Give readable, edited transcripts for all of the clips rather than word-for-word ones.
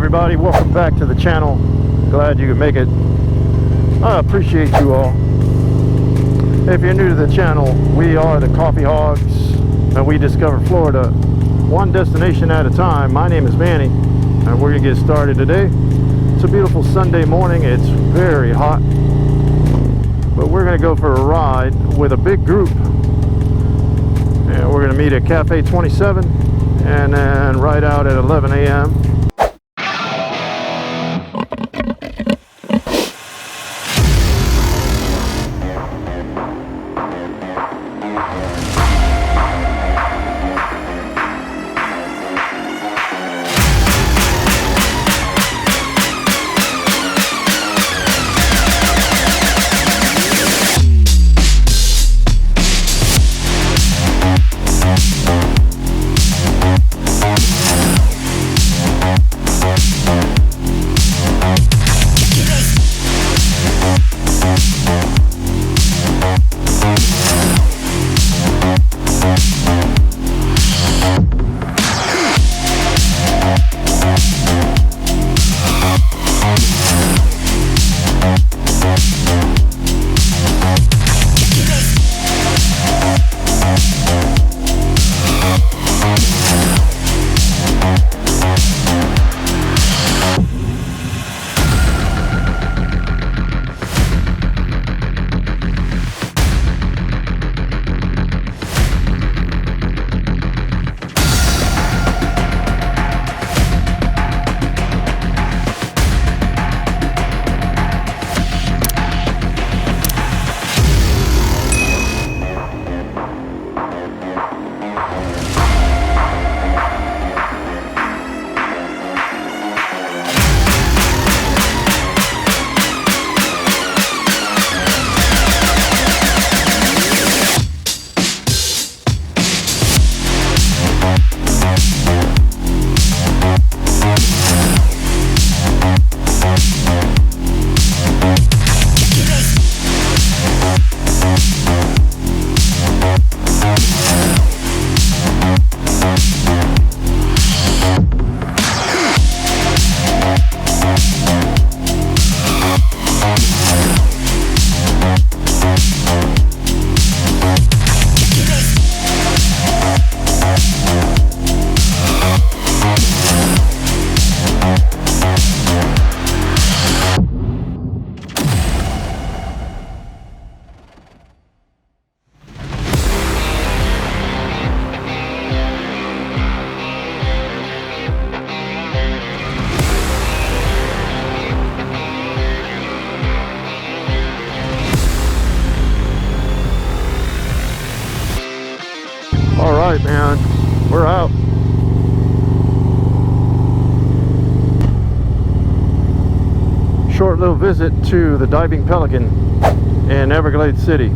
everybody, welcome back to the channel. Glad you could make it. I appreciate you all. If you're new to the channel, we are the Coffee Hogs, and we discover Florida one destination at a time. My name is Manny, and we're gonna get started today. It's a beautiful Sunday morning. It's very hot, but we're gonna go for a ride with a big group, and we're gonna meet at Cafe 27 and then ride out at 11 a.m. Alright, man, we're out. Short little visit to the Diving Pelican in Everglades City.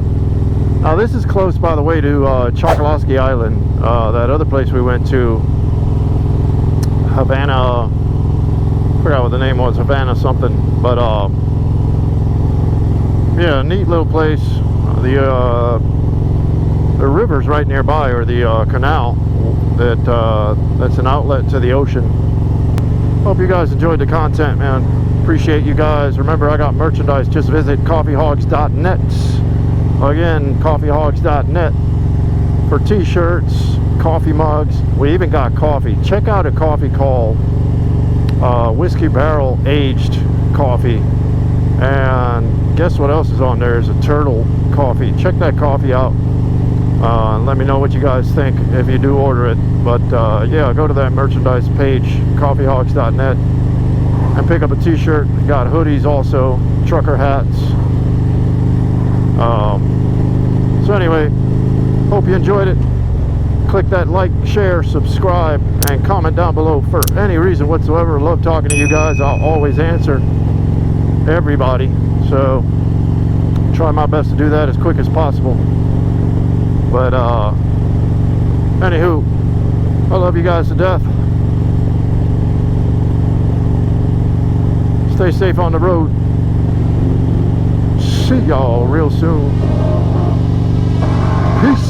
Now this is close, by the way, to Chokoloskee Island, that other place we went to, Havana, I forgot what the name was, Havana something, but yeah, neat little place. The river's right nearby, or the canal that's an outlet to the ocean. Hope you guys enjoyed the content, man. Appreciate you guys. Remember, I got merchandise. Just visit coffeehogs.net. Again, coffeehogs.net for t-shirts, coffee mugs. We even got coffee. Check out a coffee called Whiskey Barrel Aged Coffee. And guess what else is on there? Is a turtle coffee. Check that coffee out. Let me know what you guys think if you do order it. But yeah, go to that merchandise page, coffeehogs.net, and pick up a t-shirt. Got hoodies also, trucker hats. So anyway, hope you enjoyed it. Click that like, share, subscribe, and comment down below for any reason whatsoever. Love talking to you guys. I'll always answer everybody, so try my best to do that as quick as possible. But anywho, I love you guys to death. Stay safe on the road. See y'all real soon. Peace.